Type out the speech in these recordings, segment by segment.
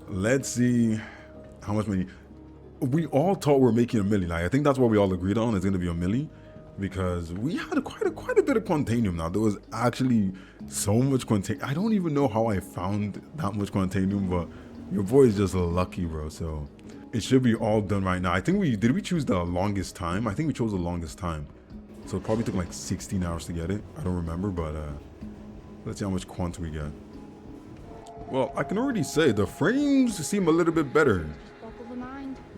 Let's see how much money. We all thought we were making a million. Like, I think that's what we all agreed on. It's going to be a million because we had quite a bit of Quantanium now. There was actually so much Quantanium. I don't even know how I found that much Quantanium, but your boy is just lucky, bro. So it should be all done right now. I think did we choose the longest time? I think we chose the longest time. So it probably took like 16 hours to get it. I don't remember, but let's see how much Quant we get. Well, I can already say the frames seem a little bit better.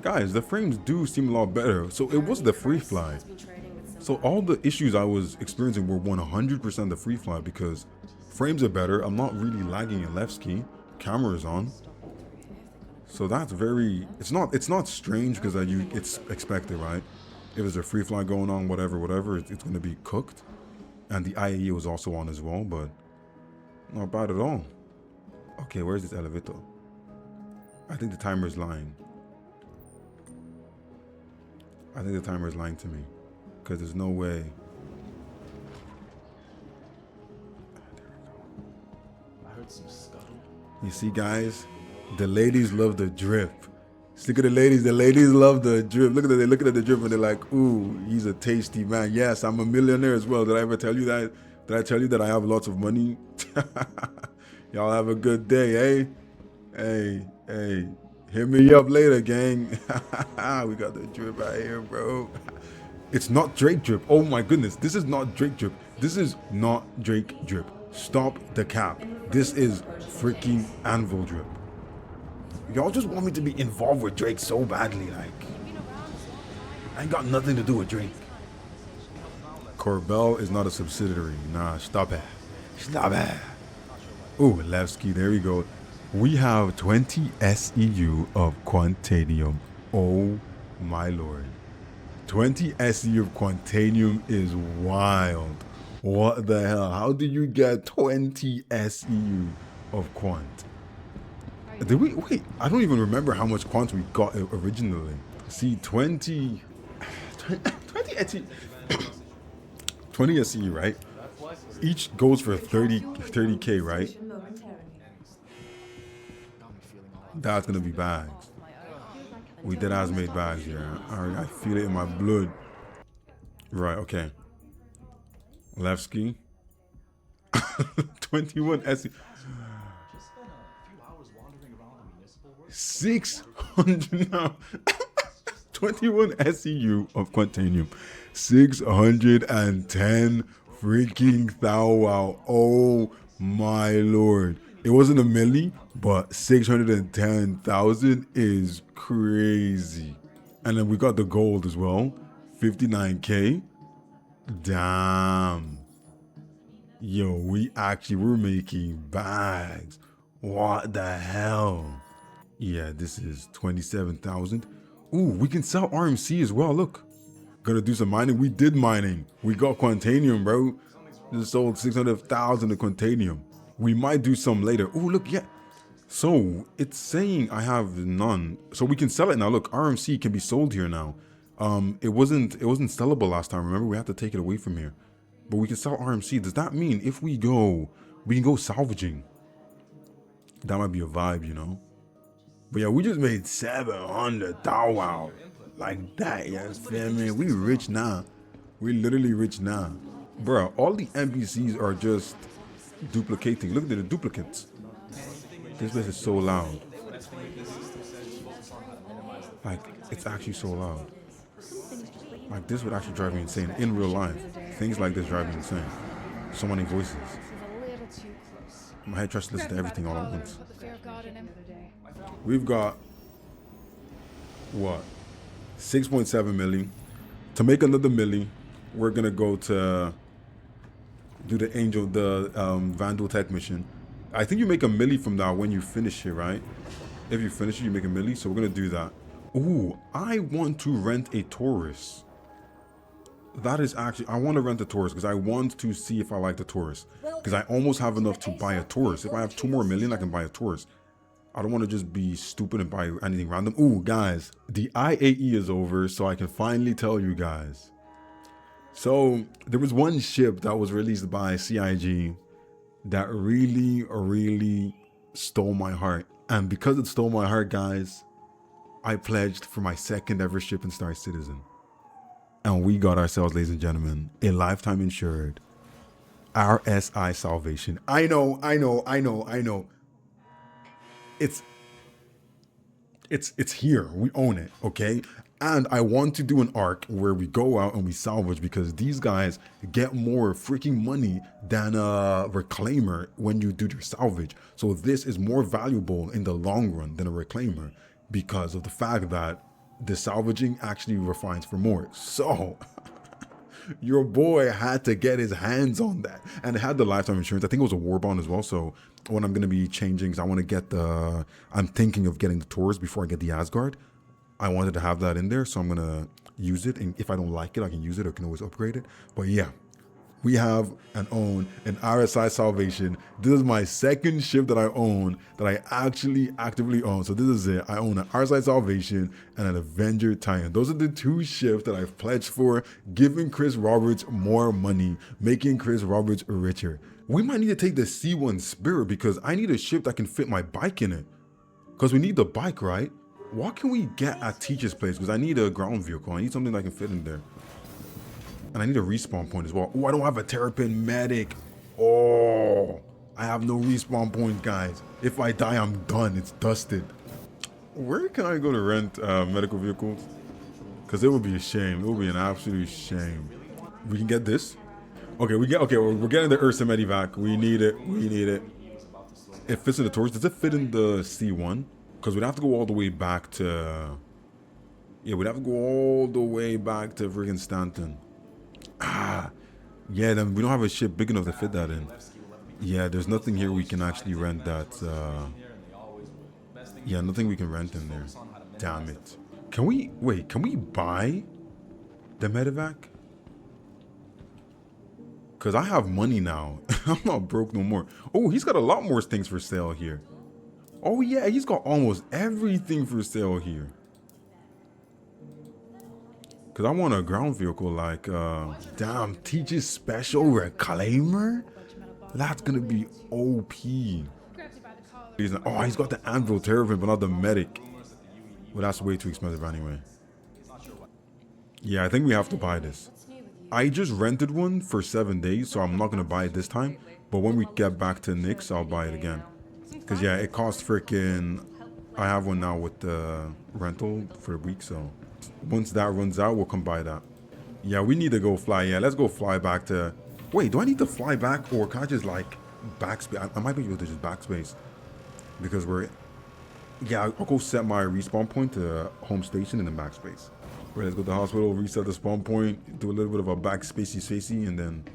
Guys, the frames do seem a lot better. So it was the free fly. So all the issues I was experiencing were 100% the free fly because frames are better. I'm not really lagging in Levski. Camera is on. So that's very, it's not strange because it's expected, right? If there's a free fly going on, whatever, it's going to be cooked. And the IAE was also on as well, but not bad at all. Okay, where's this elevator? I think the timer is lying. I think the timer is lying to me because there's no way. I heard some scuttle. You see, guys, the ladies love the drip. Look at the ladies love the drip. Look at they're looking at the drip and they're like, ooh, he's a tasty man. Yes, I'm a millionaire as well. Did I ever tell you that? Did I tell you that I have lots of money? Y'all have a good day, eh? Hey. Hit me up later, gang. We got the drip right here, bro. It's not Drake drip. Oh my goodness. This is not Drake drip. This is not Drake drip. Stop the cap. This is freaking Anvil drip. Y'all just want me to be involved with Drake so badly. Like, I ain't got nothing to do with Drake. Corbell is not a subsidiary. Nah, stop it. Stop it. Ooh, Levski. There we go. We have 20 SEU of Quantanium. Oh my lord. 20 SEU of Quantanium is wild. What the hell? How do you get 20 SEU of Quant? Did we? Wait, I don't even remember how much Quant we got originally. See, 20 SEU. 20 SEU, right? Each goes for 30K, right? That's gonna be bags. We dead ass made bags here. I feel it in my blood. Right, okay. Levski. 21 SE. 600 now. 21 SEU of Quantanium. 610 freaking thou. Oh my lord. It wasn't a milli, but 610,000 is crazy. And then we got the gold as well. 59K. Damn. Yo, we're making bags. What the hell? Yeah, this is 27,000. Ooh, we can sell RMC as well. Look. Gonna do some mining. We did mining. We got Quantanium, bro. Just sold 600,000 of Quantanium. We might do some later. Oh, look, yeah. So it's saying I have none. So we can sell it now. Look, RMC can be sold here now. It wasn't sellable last time. Remember, we had to take it away from here. But we can sell RMC. Does that mean if we can go salvaging? That might be a vibe, you know? But yeah, we just made 700 thou like that. Yeah, feel me? We rich now. We literally rich now. Bro, all the NPCs are just duplicating. Look at the duplicates. This place is so loud. Like, it's actually so loud. Like, this would actually drive me insane in real life. Things like this drive me insane. So many voices. My head tries to listen to everything all at once. We've got what? 6.7 milli. To make another milli, we're gonna go to do the Vanduul tech mission. I think you make a milli from that when you finish it, right? If you finish it, you make a milli. So we're gonna do that. Ooh, I want to rent a Taurus. That is actually, I want to rent a Taurus because I want to see if I like the Taurus. Because I almost have enough to buy a Taurus. If I have 2 more million, I can buy a Taurus. I don't want to just be stupid and buy anything random. Ooh, guys, the IAE is over, so I can finally tell you guys. So there was one ship that was released by CIG that really stole my heart. And because it stole my heart, guys, I pledged for my second ever ship in Star Citizen. And we got ourselves, ladies and gentlemen, a lifetime insured RSI Salvation. I know. It's here. We own it, okay? And I want to do an arc where we go out and we salvage, because these guys get more freaking money than a reclaimer when you do your salvage. So this is more valuable in the long run than a reclaimer, because of the fact that the salvaging actually refines for more. So your boy had to get his hands on that, and it had the lifetime insurance. I think it was a war bond as well. So what I'm going to be changing is I want to get I'm thinking of getting the tours before I get the Asgard. I wanted to have that in there, so I'm going to use it. And if I don't like it, I can use it or can always upgrade it. But yeah, we have and own an RSI Salvation. This is my second ship that I own, that I actually actively own. So this is it. I own an RSI Salvation and an Avenger Titan. Those are the two ships that I've pledged for, giving Chris Roberts more money, making Chris Roberts richer. We might need to take the C1 Spirit, because I need a ship that can fit my bike in it. Because we need the bike, right? What can we get at Teacher's Place? Because I need a ground vehicle. I need something that can fit in there. And I need a respawn point as well. Oh, I don't have a Terrapin Medic. Oh, I have no respawn point, guys. If I die, I'm done. It's dusted. Where can I go to rent medical vehicles? Because it would be a shame. It would be an absolute shame. We can get this. Okay, we're getting the Ursa Medivac. We need it. It fits in the torch. Does it fit in the C1? Because we'd have to go all the way back to... Yeah, we'd have to go all the way back to freaking Stanton. Yeah, then we don't have a ship big enough to fit that in. Yeah, there's nothing here we can actually rent that. Yeah, nothing we can rent in there. Damn it. Can we buy the Medivac? Because I have money now. I'm not broke no more. Oh, he's got a lot more things for sale here. Oh yeah, he's got almost everything for sale here. Because I want a ground vehicle like, damn, Teach's Special Reclaimer? That's going to be OP. Oh, he's got the Anvil Terrapin, but not the Medic. Well, that's way too expensive anyway. Yeah, I think we have to buy this. I just rented one for 7 days, so I'm not going to buy it this time. But when we get back to Nick's, I'll buy it again. Because, yeah, it costs freaking... I have one now with the rental for a week, so... Once that runs out, we'll come buy that. Yeah, we need to go fly. Yeah, let's go fly back to... Wait, do I need to fly back, or can I just, like, backspace? I might be able to just backspace. Because we're... Yeah, I'll go set my respawn point to home station and then backspace. Right, let's go to the hospital, reset the spawn point, do a little bit of a backspacey, and then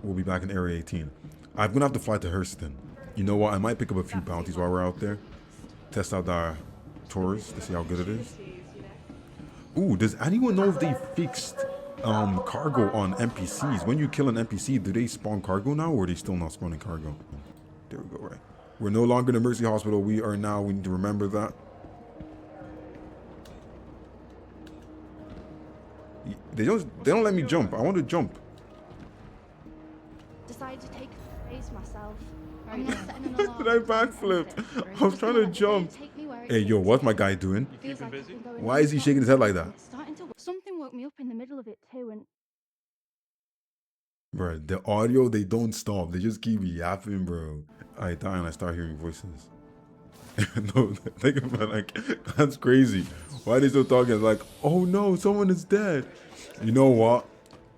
we'll be back in Area 18. I'm gonna have to fly to Hurston. You know what? I might pick up a few bounties while we're out there. Test out our tours to see how good it is. Ooh, does anyone know if they fixed cargo on NPCs? When you kill an NPC, do they spawn cargo now, or are they still not spawning cargo? There we go, right. We're no longer in the Mercy Hospital. We need to remember that. They don't let me jump. I want to jump. Decided to take the race myself. I'm not setting an alarm. Did I backflip? I was trying to jump. Hey, yo, what's my guy doing? Why is he shaking his head like that? Something woke me up in the middle of it too, and bro, the audio, they don't stop. They just keep yapping, bro. I die and I start hearing voices. No, think about it, like, that's crazy. Why are they still talking? It's like, oh no, someone is dead. You know what?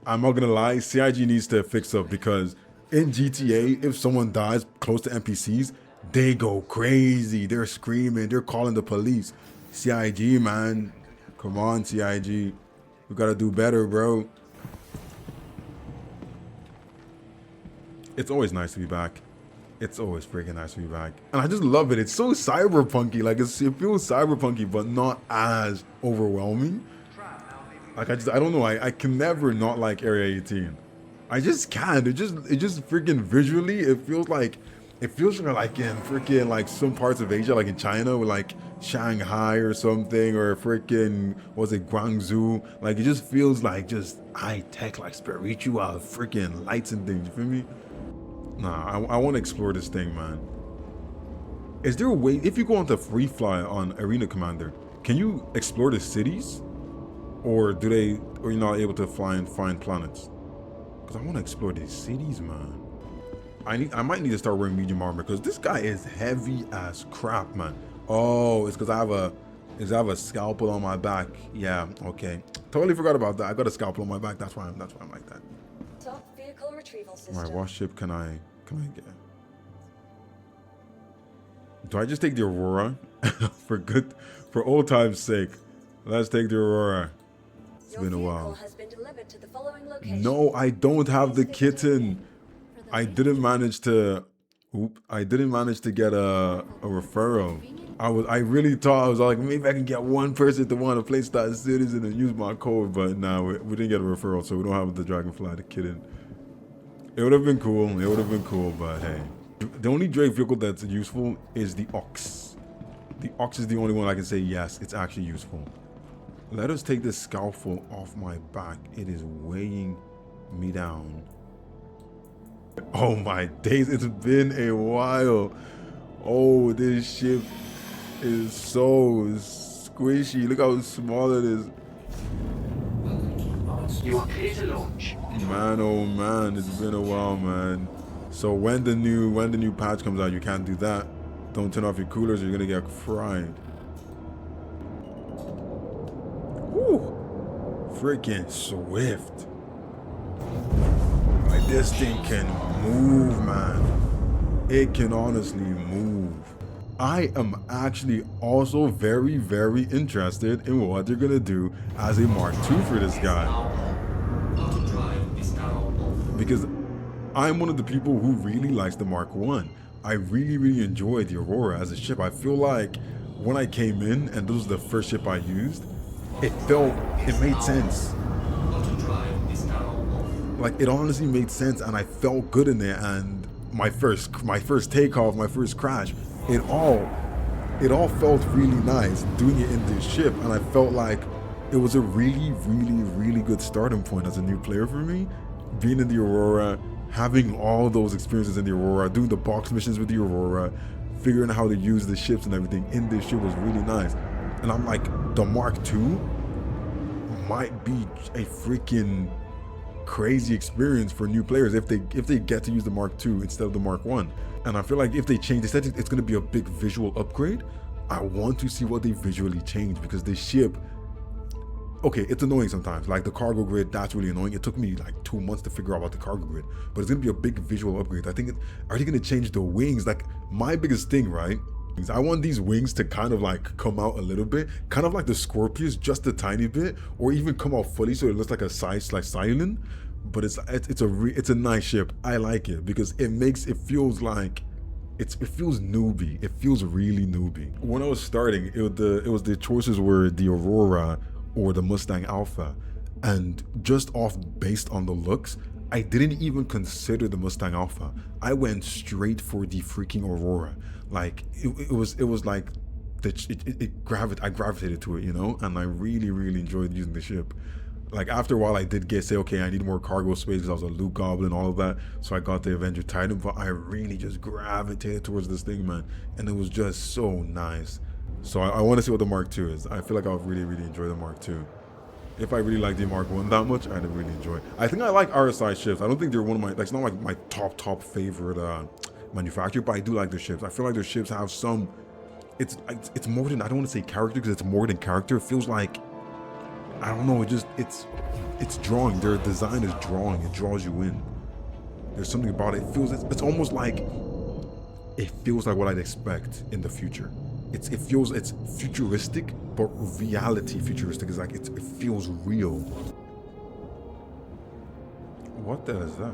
I'm not gonna lie, CIG needs to fix up, because in GTA, if someone dies close to NPCs, they go crazy. They're screaming, they're calling the police. CIG, man. Come on, CIG. We gotta do better, bro. It's always nice to be back. It's always freaking nice to be back. And I just love it. It's so cyberpunky. Like, it feels cyberpunky, but not as overwhelming. Like, I don't know. I can never not like Area 18. I just can't. It just freaking visually, it feels like in freaking like some parts of Asia, like in China, or like Shanghai or something, or freaking, was it Guangzhou? Like, it just feels like just high tech, like spiritual freaking lights and things. You feel me? Nah, I want to explore this thing, man. Is there a way, if you go onto free fly on Arena Commander, can you explore the cities? Or or you're not able to fly and find planets? Because I want to explore these cities, man. I might need to start wearing medium armor because this guy is heavy as crap, man. Oh, it's because I have a scalpel on my back. Yeah, okay. Totally forgot about that. I got a scalpel on my back. That's why I'm like that. Top vehicle retrieval system. All right, what ship can I get? Do I just take the Aurora? for old time's sake, let's take the Aurora. It's been a while. Has been delivered to the following location. No, I don't have the kitten. I didn't manage to get a referral. I really thought, I was like, maybe I can get one person to want to play Star Citizen and use my code, but no, we didn't get a referral, so we don't have the Dragonfly, the kitten. It would have been cool, but hey. The only Drake vehicle that's useful is the Ox. The Ox is the only one I can say, yes, it's actually useful. Let us take this scalpel off my back. It is weighing me down. Oh my days, it's been a while. Oh, this ship is so squishy. Look how small it is. You are clear to launch. Man, oh man, it's been a while, man. So when the new patch comes out, you can't do that. Don't turn off your coolers or you're gonna get fried. Woo! Freaking swift. Like this thing can move, man. It can honestly move. I am actually also very, very interested in what they're gonna do as a Mark II for this guy. Because I'm one of the people who really likes the Mark I. I really, really enjoyed the Aurora as a ship. I feel like when I came in and this was the first ship I used, it made sense. Like, it honestly made sense and I felt good in there. And my first takeoff, my first crash, it all felt really nice doing it in this ship. And I felt like it was a really, really, really good starting point as a new player for me. Being in the Aurora, having all those experiences in the Aurora, doing the box missions with the Aurora, figuring out how to use the ships and everything in this ship was really nice. And I'm like, the Mark II might be a freaking crazy experience for new players if they get to use the Mark II instead of the Mark I. And I feel like if they change, they said it's going to be a big visual upgrade. I want to see what they visually change because this ship, okay, it's annoying sometimes. Like the cargo grid, that's really annoying. It took me like 2 months to figure out about the cargo grid, but it's gonna be a big visual upgrade. I think, are they gonna change the wings? Like my biggest thing, right? Is I want these wings to kind of like come out a little bit, kind of like the Scorpius, just a tiny bit, or even come out fully so it looks like a size like Silent. But it's a nice ship. I like it because it feels like it feels newbie. It feels really newbie. When I was starting, it was the choices were the Aurora or the Mustang Alpha, and just based on the looks, I didn't even consider the Mustang Alpha. I went straight for the freaking Aurora. Like it was like I gravitated to it, you know, and I really, really enjoyed using the ship. Like after a while, I did say, okay, I need more cargo space because I was a loot goblin, all of that. So I got the Avenger Titan, but I really just gravitated towards this thing, man, and it was just so nice. So I want to see what the Mark II is. I feel like I'll really, really enjoy the Mark II. If I really like the Mark I that much, I'd really enjoy it. I think I like RSI ships. I don't think they're one of my, like, it's not like my top favorite manufacturer, but I do like their ships. I feel like their ships have some, it's more than, I don't want to say character because it's more than character. It feels like, I don't know, it's drawing. Their design is drawing. It draws you in. There's something about it. It's almost like, it feels like what I'd expect in the future. It's futuristic, but reality futuristic is like, it feels real. What the hell is that?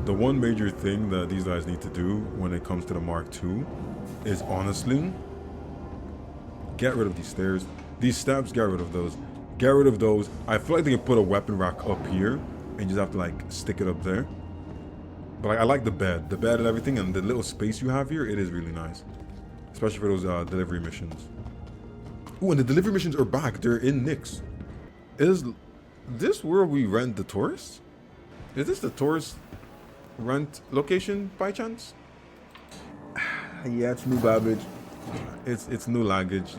The one major thing that these guys need to do when it comes to the Mark II is honestly, get rid of these stairs. These steps, get rid of those. Get rid of those. I feel like they can put a weapon rack up here and just have to like stick it up there. But I like the bed and everything, and the little space you have here, it is really nice. Especially for those delivery missions. Ooh, and the delivery missions are back. They're in Nyx. this where we rent the tourists? Is this the tourist rent location by chance? Yeah, it's new baggage. It's new luggage.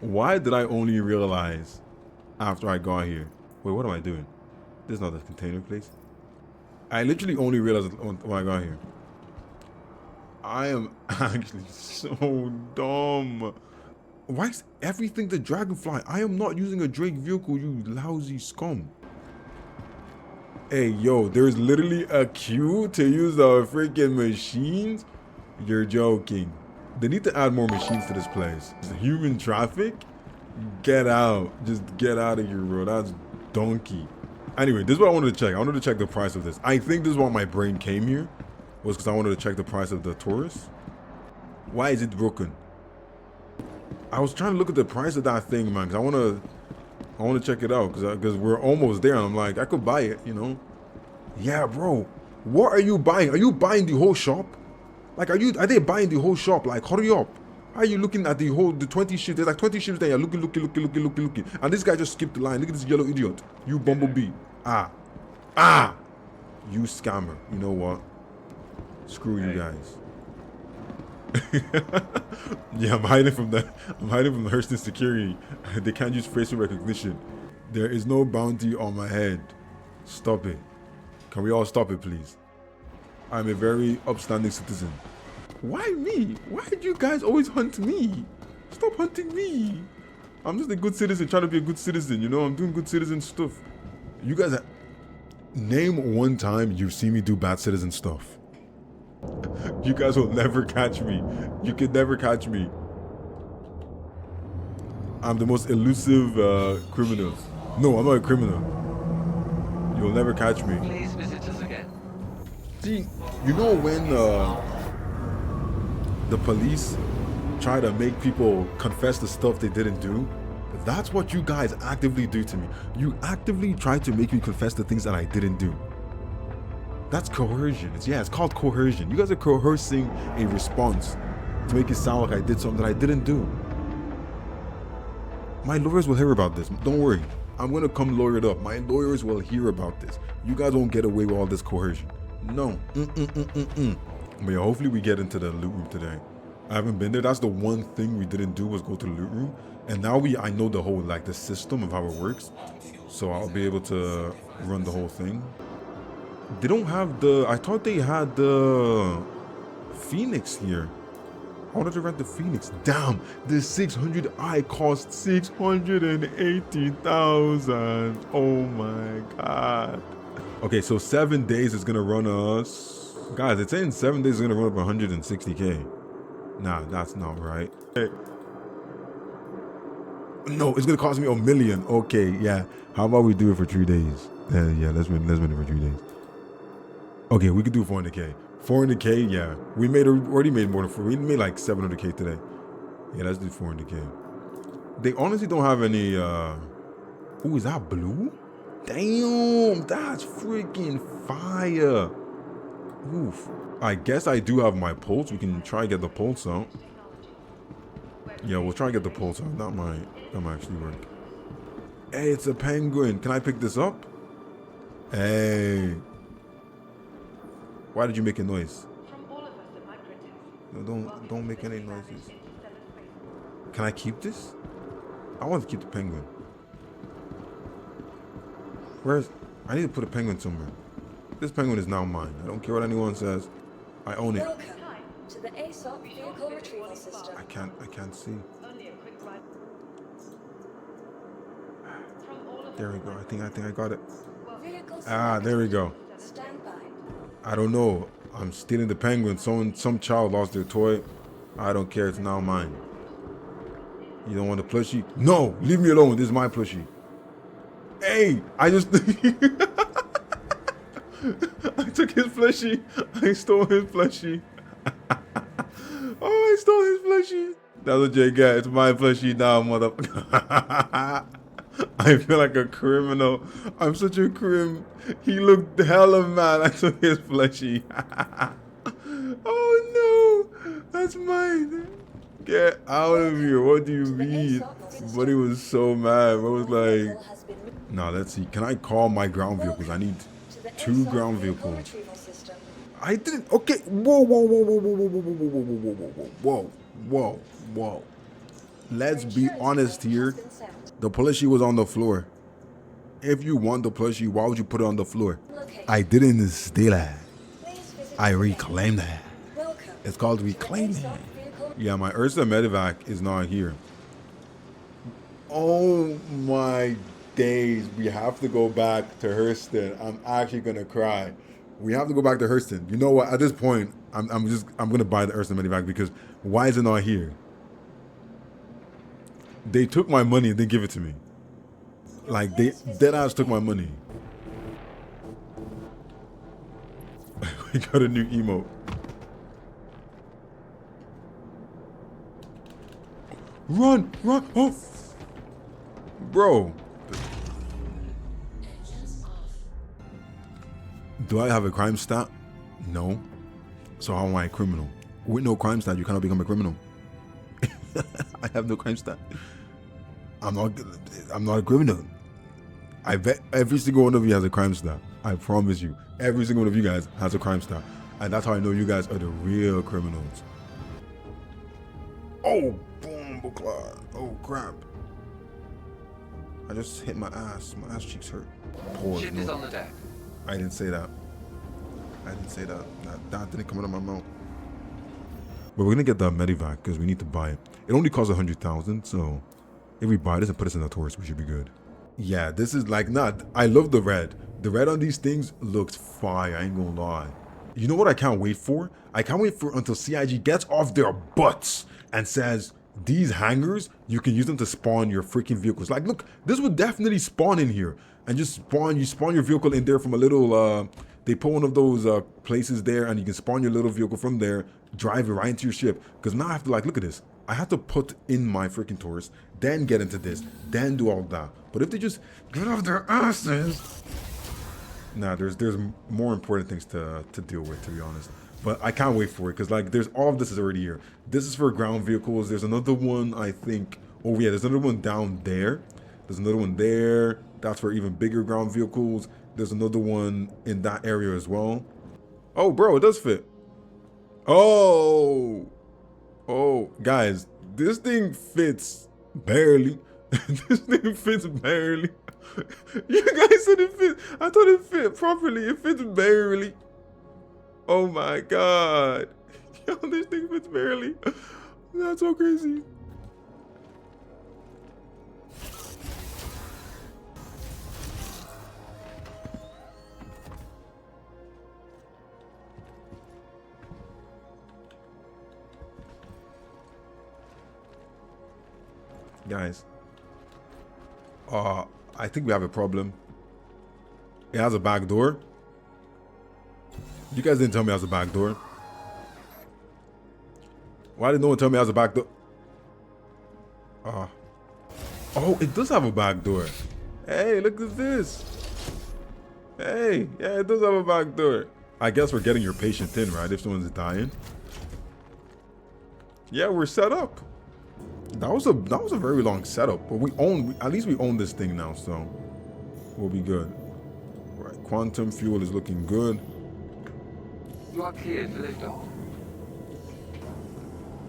Why did I only realize after I got here? Wait, what am I doing? This is not the container place. I literally only realized when I got here. I am actually so dumb. Why is everything the dragonfly? I am not using a Drake vehicle, you lousy scum. Hey, yo, there's literally a queue to use the freaking machines? You're joking. They need to add more machines to this place. Human traffic? Get out. Just get out of here, bro. That's donkey. Anyway, this is what I wanted to check. I wanted to check the price of this. I think this is why my brain came here. Was because I wanted to check the price of the tourist. Why is it broken? I was trying to look at the price of that thing, man, because I want to check it out, because we're almost there. And I'm like, I could buy it, you know? Yeah, bro. What are you buying? Are you buying the whole shop? Like, are they buying the whole shop? Like, hurry up. How are you looking at the 20 ships? There's like 20 ships there. You're looking. And this guy just skipped the line. Look at this yellow idiot. You bumblebee. You scammer. You know what? Screw you guys. Yeah, I'm hiding from the Hurston security. They can't use facial recognition. There is no bounty on my head. Stop it. Can we all stop it, please? I'm a very upstanding citizen. Why me? Why did you guys always hunt me? Stop hunting me. I'm just a good citizen, trying to be a good citizen, you know? I'm doing good citizen stuff. You guys, name one time you've seen me do bad citizen stuff. You guys will never catch me. You can never catch me. I'm the most elusive criminal. No, I'm not a criminal. You'll never catch me. Please visit us again. See, you know when the police try to make people confess the stuff they didn't do? That's what you guys actively do to me. You actively try to make me confess the things that I didn't do. That's coercion. It's called coercion. You guys are coercing a response to make it sound like I did something that I didn't do. My lawyers will hear about this. Don't worry. I'm going to come lawyered up. My lawyers will hear about this. You guys won't get away with all this coercion. No. But yeah, hopefully we get into the loot room today. I haven't been there. That's the one thing we didn't do was go to the loot room. And now I know the whole, like, the system of how it works. So I'll be able to run the whole thing. They don't have I thought they had the Phoenix here. I wanted to rent the Phoenix. Damn, the 600i cost 680,000. Oh my God. Okay, so 7 days is gonna run us. Guys, it's saying 7 days is gonna run up 160k. Nah, that's not right. Hey. No, it's gonna cost me $1 million. Okay, yeah. How about we do it for 3 days? Yeah, let's win it for 3 days. Okay, we could do 400k. 400k, yeah. We already made more than 4. We made like 700k today. Yeah, let's do 400k. They honestly don't have any. Ooh, is that blue? Damn, that's freaking fire. Oof. I guess I do have my pulse. We can try and get the pulse out. Yeah, we'll try and get the pulse out. That might actually work. Hey, it's a penguin. Can I pick this up? Hey. Why did you make a noise? No, don't make any noises. Can I keep this? I want to keep the penguin. I need to put a penguin somewhere. This penguin is now mine. I don't care what anyone says. I own it. Welcome to the ASOP vehicle retrieval system. I can't see. There we go. I think I got it. There we go. Stand by. I don't know. I'm stealing the penguin. Some child lost their toy. I don't care. It's now mine. You don't want the plushie? No, leave me alone. This is my plushie. Hey, I just I took his plushie. I stole his plushie. Oh, I stole his plushie. That's what you get. It's my plushie now, motherfucker. I feel like a criminal. I'm such a crim. He looked hella mad. I took his plushie. Oh no, that's mine. Get out of here. What do you mean? Buddy was so mad. I was like, Now let's see. Can I call my ground vehicles? I need To the 2 ASOC ground vehicle vehicles. retrieval system. I didn't. Okay. Whoa, whoa, whoa, whoa, whoa, whoa, whoa, whoa, whoa, whoa, whoa, whoa, whoa, whoa. Let's be honest here. The plushie was on the floor. If you want the plushie, why would you put it on the floor? I didn't steal it. I reclaimed it. It's called reclaiming. Yeah, my Ursa Medivac is not here. Oh my days. We have to go back to Hurston. I'm actually going to cry. We have to go back to Hurston. You know what? At this point, I'm going to buy the Ursa Medivac because why is it not here? They took my money and didn't give it to me. Like, they deadass took my money. We got a new emote. Run, run, oh. Bro. Do I have a crime stat? No. So how am I a criminal? With no crime stat, you cannot become a criminal. I have no crime stat. I'm not a criminal. I bet every single one of you has a crime stat. I promise you. Every single one of you guys has a crime stat. And that's how I know you guys are the real criminals. Oh, boom, Bucla. Oh, crap. I just hit my ass. My ass cheeks hurt. Pause. Ship is on the deck. I didn't say that. I didn't say that. That didn't come out of my mouth. But we're gonna get the Medivac because we need to buy it. It only costs 100,000, so if we buy this and put this in the tourist, we should be good. Yeah, this is like I love the red. The red on these things looks fire. I ain't gonna lie. You know what I can't wait for? I can't wait for until CIG gets off their butts and says these hangars, you can use them to spawn your freaking vehicles. Like, look, this would definitely spawn in here and just spawn. You spawn your vehicle in there from a little. They put one of those places there, and you can spawn your little vehicle from there, drive it right into your ship. Because now I have to look at this. I have to put in my freaking tourist, then get into this, then do all that. But if they just get off their asses, nah, there's more important things to deal with, to be honest. But I can't wait for it because there's all of this is already here. This is for ground vehicles. There's another one, I think. Oh yeah, there's another one down there. There's another one there. That's for even bigger ground vehicles. There's another one in that area as well. Oh, bro, it does fit. Oh, guys, this thing fits barely. This thing fits barely. You guys said it fit. I thought it fit properly. It fits barely. Oh my god. Yo, this thing fits barely. That's so crazy. Guys, I think we have a problem. It has a back door. You guys didn't tell me it has a back door. Why did no one tell me it has a back door? Oh, it does have a back door. Hey, look at this. Hey, yeah, it does have a back door. I guess we're getting your patient in, right? If someone's dying. Yeah, we're set up. That was a very long setup, but at least we own this thing now, so we'll be good. Right, quantum fuel is looking good. You are cleared for liftoff.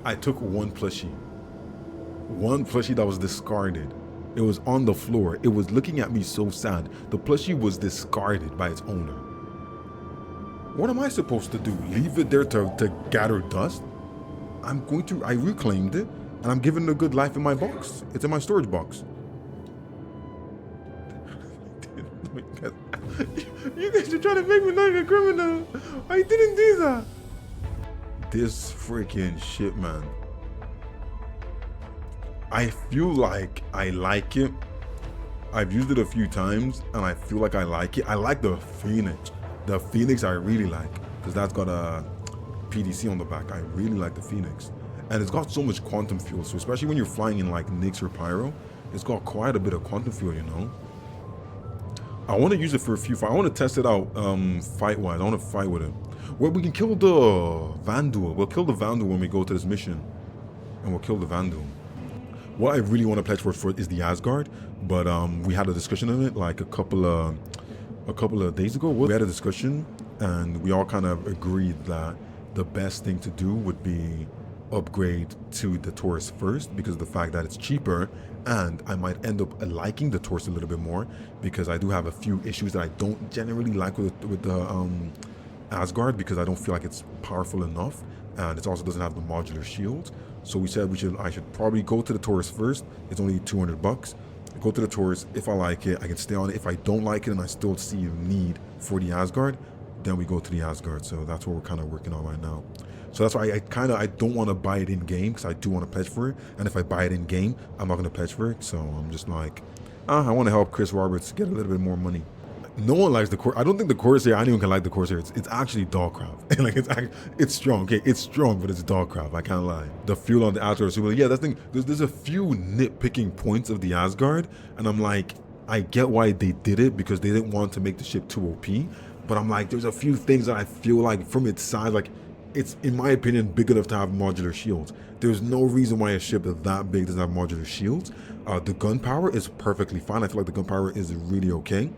I took one plushie that was discarded. It was on the floor. It was looking at me so sad. The plushie was discarded by its owner. What am I supposed to do? Leave it there to gather dust? I reclaimed it. And I'm giving it a good life in my box. It's in my storage box. You guys are trying to make me look like a criminal. I didn't do that. This freaking shit, man. I feel like I like it. I've used it a few times and I feel like I like it. I like the Phoenix. The Phoenix I really like because that's got a PDC on the back. I really like the Phoenix. And it's got so much quantum fuel, so especially when you're flying in Nyx or Pyro, it's got quite a bit of quantum fuel, you know? I want to use it for a few fights. I want to test it out fight-wise. I want to fight with it. Well, we can kill the Vanduul. We'll kill the Vanduul when we go to this mission. And we'll kill the Vanduul. what I really want to pledge for is the Asgard, but we had a discussion on it like a couple of days ago. We had a discussion and we all kind of agreed that the best thing to do would be upgrade to the Taurus first, because of the fact that it's cheaper, and I might end up liking the Taurus a little bit more, because I do have a few issues that I don't generally like with the Asgard, because I don't feel like it's powerful enough, and it also doesn't have the modular shield. So we said I should probably go to the Taurus first. It's only 200 bucks. Go to the Taurus. If I like it, I can stay on it. If I don't like it and I still see a need for the Asgard, then we go to the Asgard. So that's what we're kind of working on right now. So that's why I don't want to buy it in game, because I do want to pledge for it. And if I buy it in game, I'm not going to pledge for it. So I'm just like, I want to help Chris Roberts get a little bit more money. No one likes the Corsair. I don't think the Corsair, anyone can like the Corsair. It's actually dog crap. Like it's strong. Okay, it's strong, but it's dog crap. I can't lie. The fuel on the Asgard is super. Yeah, that's the thing. There's a few nitpicking points of the Asgard, and I'm like, I get why they did it, because they didn't want to make the ship too OP. But I'm like, there's a few things that I feel like from its size, like it's, in my opinion, big enough to have modular shields. There's no reason why a ship that big doesn't have modular shields. The gun power is perfectly fine. I feel like the gun power is really okay.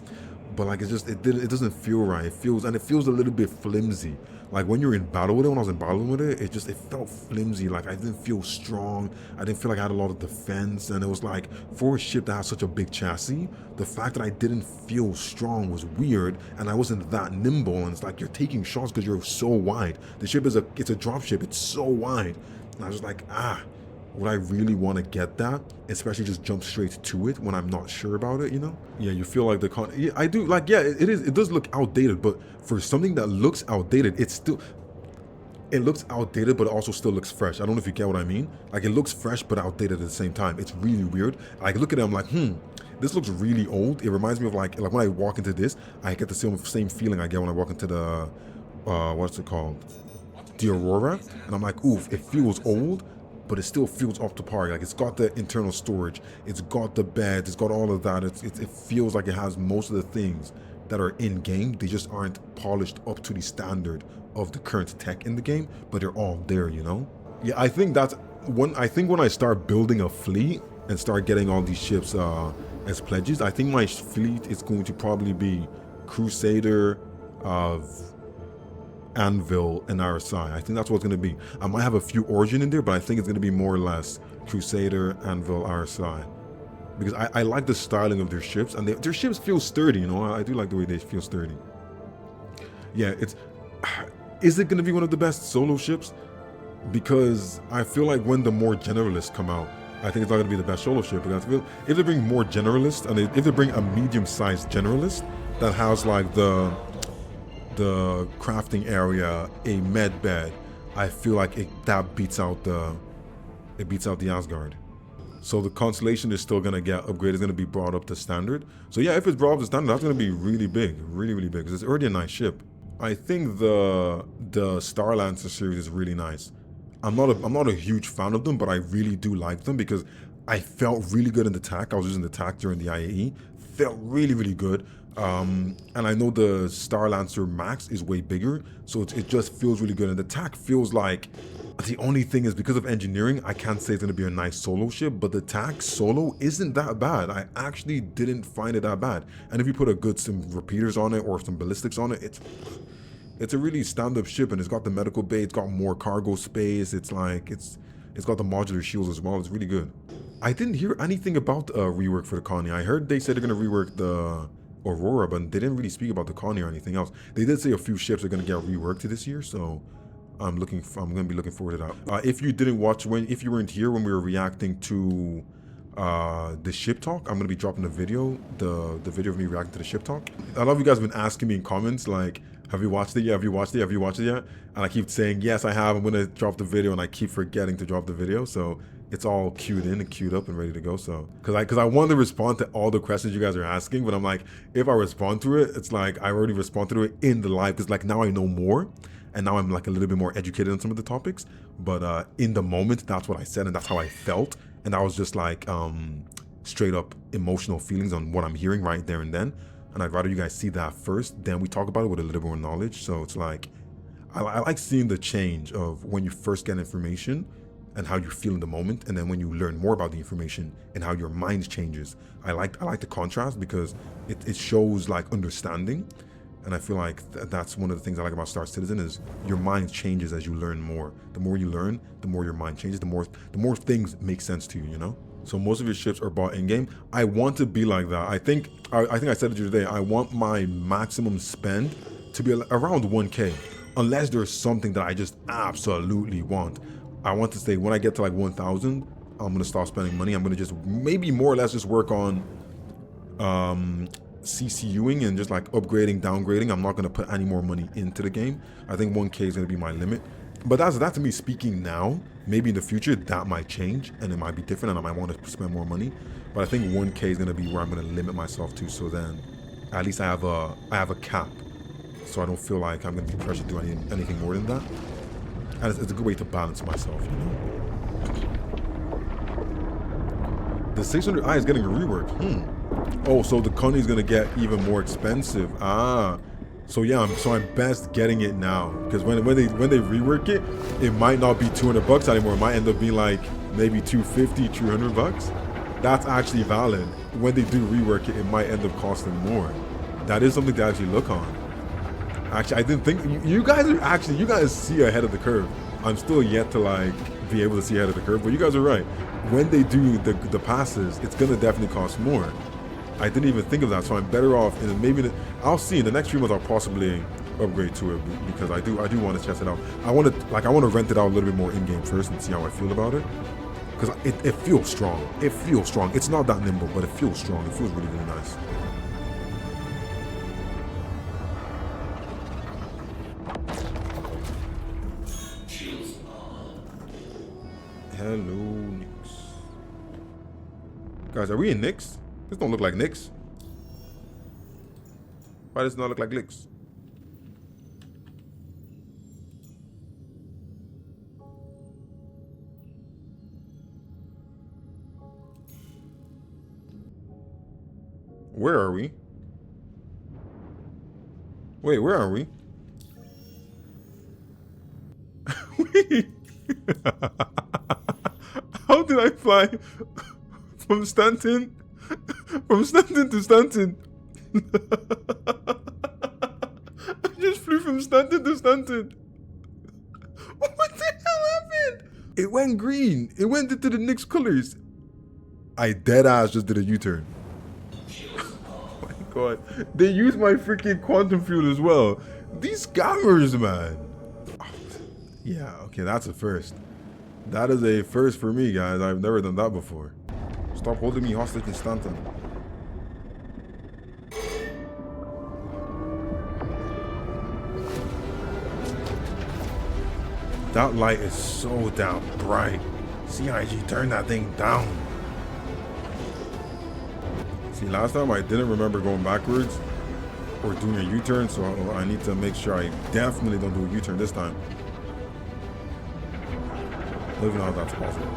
But like, it's just, it doesn't feel right. It feels a little bit flimsy. Like when you're in battle with it, when I was in battle with it, it felt flimsy. Like I didn't feel strong. I didn't feel like I had a lot of defense. And it was like, for a ship that has such a big chassis, the fact that I didn't feel strong was weird. And I wasn't that nimble. And it's like, you're taking shots because you're so wide. The ship it's a drop ship. It's so wide. And I was like, would I really want to get that? Especially just jump straight to it when I'm not sure about it, you know? Yeah, you feel like yeah, I do, like, yeah, it does look outdated, but for something that looks outdated, it looks outdated, but it also still looks fresh. I don't know if you get what I mean. Like, it looks fresh, but outdated at the same time. It's really weird. Like, look at it, I'm like, this looks really old. It reminds me of like when I walk into this, I get the same feeling I get when I walk into the, what's it called? The Aurora. And I'm like, oof, it feels old, but it still feels up to par. Like, it's got the internal storage, it's got the bed, it's got all of that. It feels like it has most of the things that are in game. They just aren't polished up to the standard of the current tech in the game, but they're all there, you know? Yeah, I think when I start building a fleet and start getting all these ships as pledges, I think my fleet is going to probably be Crusader, Anvil, and RSI. I think that's what it's going to be. I might have a few Origin in there, but I think it's going to be more or less Crusader, Anvil, RSI. Because I like the styling of their ships, and their ships feel sturdy, you know? I do like the way they feel sturdy. Yeah, is it going to be one of the best solo ships? Because I feel like when the more generalists come out, I think it's not going to be the best solo ship. Because if they bring more generalists, and if they bring a medium-sized generalist that has like the crafting area, a med bed, I feel like that beats out the Asgard. So the Constellation is still gonna get upgraded. It's gonna be brought up to standard. So yeah, if it's brought up to standard, that's gonna be really big, really big, because it's already a nice ship. I think the Star Lancer series is really nice. I'm not a huge fan of them, but I really do like them because I felt really good in the TAC. I was using the TAC during the IAE. Felt really good. And I know the Star Lancer Max is way bigger, so it just feels really good. And the TAC feels like, the only thing is, because of engineering, I can't say it's going to be a nice solo ship, but the TAC solo isn't that bad. I actually didn't find it that bad. And if you put some repeaters on it or some ballistics on it, it's a really stand-up ship, and it's got the medical bay, it's got more cargo space, it's got the modular shields as well. It's really good. I didn't hear anything about a rework for the Connie. I heard they said they're going to rework the Aurora, but they didn't really speak about the Connie or anything else. They did say a few ships are going to get reworked this year, so I'm going to be looking forward to that. If you didn't watch, if you weren't here when we were reacting to the ship talk, I'm going to be dropping a video, the video of me reacting to the ship talk. A lot of you guys have been asking me in comments, like, have you watched it yet? Have you watched it? Have you watched it yet? And I keep saying, yes, I have. I'm going to drop the video, and I keep forgetting to drop the video. So it's all queued in and queued up and ready to go. So, because I want to respond to all the questions you guys are asking, but I'm like, if I respond to it, it's like I already responded to it in the live, because like now I know more, and now I'm like a little bit more educated on some of the topics. But in the moment, that's what I said, and that's how I felt. And I was just like straight up emotional feelings on what I'm hearing right there and then. And I'd rather you guys see that first, then we talk about it with a little more knowledge. So it's like, I like seeing the change of when you first get information and how you feel in the moment, and then when you learn more about the information and how your mind changes. I like the contrast because it shows like understanding, and I feel like that's one of the things I like about Star Citizen is your mind changes as you learn more. The more you learn, the more your mind changes, the more things make sense to you, you know? So most of your ships are bought in-game. I want to be like that. I think I said it to you today. I want my maximum spend to be around 1K, unless there's something that I just absolutely want. I want to say when I get to like 1,000, I'm gonna start spending money. I'm gonna just maybe more or less just work on CCUing and just like upgrading, downgrading. I'm not gonna put any more money into the game. I think 1K is gonna be my limit. But that's to me speaking now. Maybe in the future that might change and it might be different and I might want to spend more money. But I think 1K is gonna be where I'm gonna limit myself to. So then at least I have a cap. So I don't feel like I'm gonna be pressured to do anything more than that. And it's a good way to balance myself, you know. The 600i is getting a rework. Oh, so the Connie is gonna get even more expensive. So yeah, I'm best getting it now because when they rework it, it might not be 200 bucks anymore. It might end up being like maybe 250, 300 bucks. That's actually valid. When they do rework it, it might end up costing more. That is something to actually look on. Actually, I didn't think you guys see ahead of the curve. I'm still yet to like be able to see ahead of the curve, but you guys are right. When they do the passes, it's gonna definitely cost more. I didn't even think of that, so I'm better off. And maybe I'll see in the next few months. I'll possibly upgrade to it because I do want to test it out. I want to rent it out a little bit more in game first and see how I feel about it because it feels strong. It feels strong. It's not that nimble, but it feels strong. It feels really, really nice. Hello, Nix. Guys, are we in Nix? This don't look like Nix. Why does it not look like Nix? Where are we? Wait, where are we? How did I fly from Stanton? From Stanton to Stanton. I just flew from Stanton to Stanton. What the hell happened? It went green. It went into the Knicks colors. I dead ass just did a U-turn. Oh my god. They used my freaking quantum fuel as well. These scammers, man. Yeah, okay, that's a first. That is a first for me, guys. I've never done that before. Stop holding me hostage in Stanton. That light is so damn bright. CIG, turn that thing down. See, last time I didn't remember going backwards or doing a U-turn, so I need to make sure I definitely don't do a U-turn this time. I don't even know how that's possible.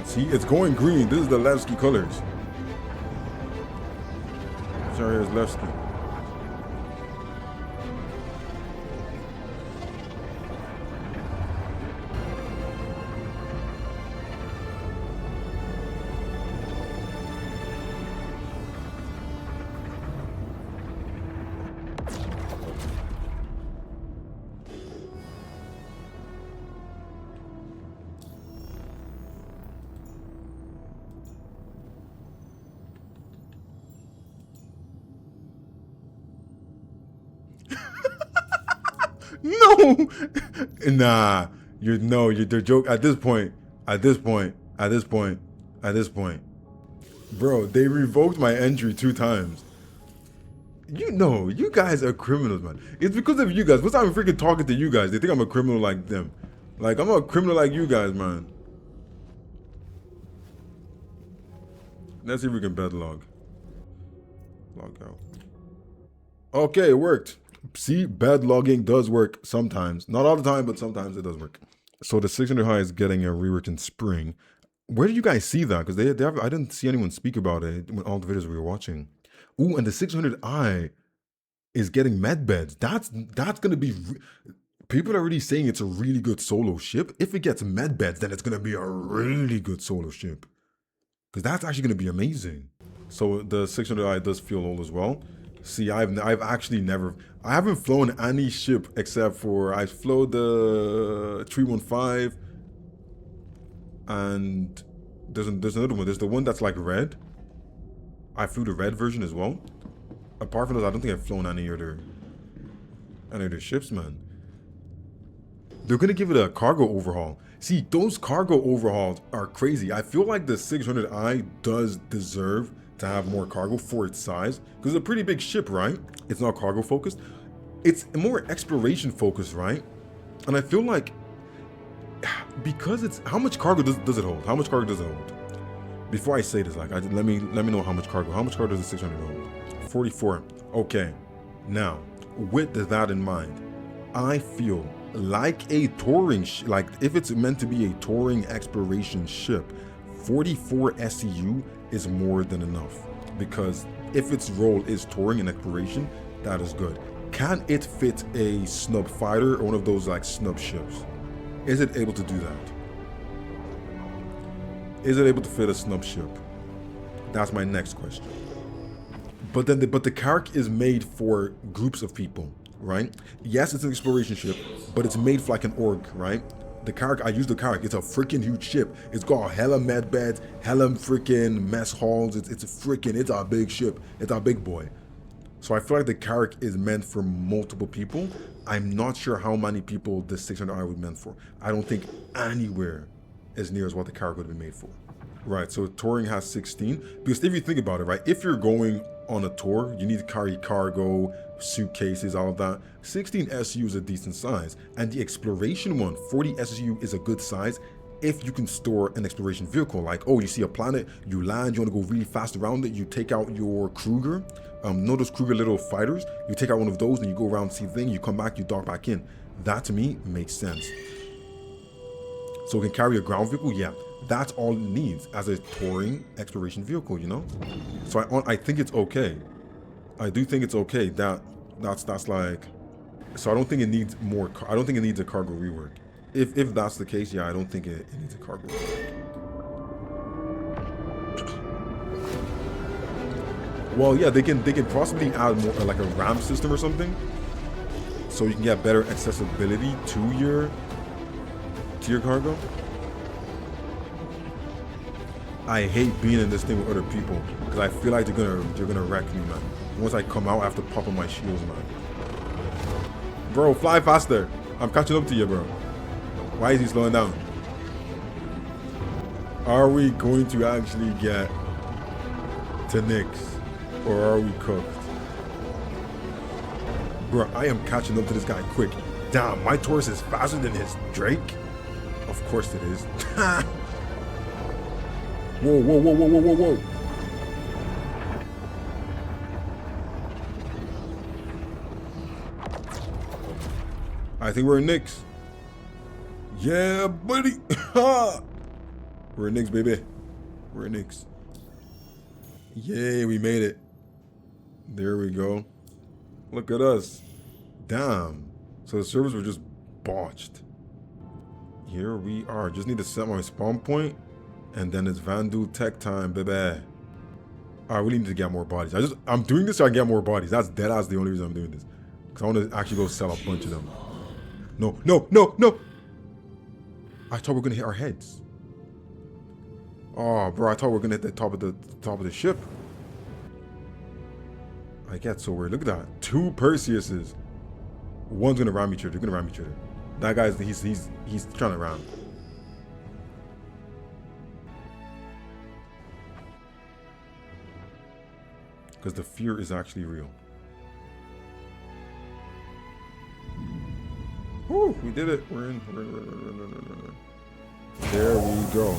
See, it's going green. This is the Levski colors. Sorry, it's Levski. No, nah, you're the joke at this point, bro. They revoked my entry 2 times. You guys are criminals, man. It's because of you guys. What's I'm freaking talking to you guys? They think I'm a criminal like them. Like I'm not a criminal like you guys, man. Let's see if we can bed log. Log out. Okay, it worked. See, bed logging does work sometimes. Not all the time, but sometimes it does work. So the 600 high is getting a rework in spring. Where did you guys see that? Because I didn't see anyone speak about it in all the videos we were watching. Ooh, and the 600i is getting med beds. That's gonna be people are already saying it's a really good solo ship. If it gets med beds, then it's gonna be a really good solo ship. Because that's actually gonna be amazing. So the 600i does feel old as well. See, I've actually never, I haven't flown any ship except for, I flew the 315, and there's another one. There's the one that's like red. I flew the red version as well. Apart from those, I don't think I've flown any other ships, man. They're gonna give it a cargo overhaul. See, those cargo overhauls are crazy. I feel like the 600i does deserve to have more cargo for its size, because it's a pretty big ship, right? It's not cargo focused. It's more exploration focused, right? And I feel like because it's, how much cargo does it hold? How much cargo does it hold? Before I say this, like, let me know how much cargo. How much cargo does the 600 hold? 44. Okay. Now, with that in mind, I feel like a touring, like if it's meant to be a touring exploration ship, 44 SEU is more than enough, because if its role is touring and exploration, that is good. Can it fit a snub fighter or one of those like snub ships? Is it able to do that? Is it able to fit a snub ship? That's my next question. But then the Carrack is made for groups of people, right? Yes, it's an exploration ship, but it's made for like an org, right? The Carrack, I use the Carrack, it's a freaking huge ship. It's got hella med beds, hella freaking mess halls. It's a big ship. It's a big boy. So I feel like the Carrack is meant for multiple people. I'm not sure how many people the 600i would be meant for. I don't think anywhere as near as what the Carrack would be made for. Right, so touring has 16. Because if you think about it, right, if you're going on a tour, you need to carry cargo, suitcases, all of that. 16 SU is a decent size. And the exploration one, 40 SU is a good size if you can store an exploration vehicle. Like, oh, you see a planet, you land, you want to go really fast around it, you take out your Kruger, know those Kruger little fighters, you take out one of those and you go around, see the thing, you come back, you dock back in. That to me makes sense. So it can carry a ground vehicle, yeah. That's all it needs as a touring exploration vehicle, you know? So I think it's okay. I do think it's okay. That's like, so I don't think it needs more, I don't think it needs a cargo rework. If that's the case, yeah, I don't think it needs a cargo rework. Well, yeah, they can possibly add more, like a ramp system or something, so you can get better accessibility to your cargo. I hate being in this thing with other people because I feel like they're gonna wreck me, man. Once I come out, I have to pop on my shields, man. Bro, fly faster. I'm catching up to you, bro. Why is he slowing down? Are we going to actually get to Nyx, or are we cooked? Bro, I am catching up to this guy quick. Damn, my Taurus is faster than his Drake? Of course it is. Whoa, whoa, whoa, whoa, whoa, whoa, whoa. I think we're in Nyx. Yeah, buddy. We're in Nyx, baby. We're in Nyx. Yay, we made it. There we go. Look at us. Damn. So the servers were just botched. Here we are. Just need to set my spawn point. And then it's Vanduul tech time, baby. I really need to get more bodies. I'm doing this so I can get more bodies. That's dead ass the only reason I'm doing this. Because I want to actually go sell a bunch of them. No, no, no, no. I thought we were going to hit our heads. Oh, bro, I thought we were going to hit the top of the ship. I get so weird. Look at that. 2 Perseuses. One's going to ram each other. They're going to ram each other. That guy's, he's trying to ram. Because the fear is actually real. Whew, we did it. We're in. There we go.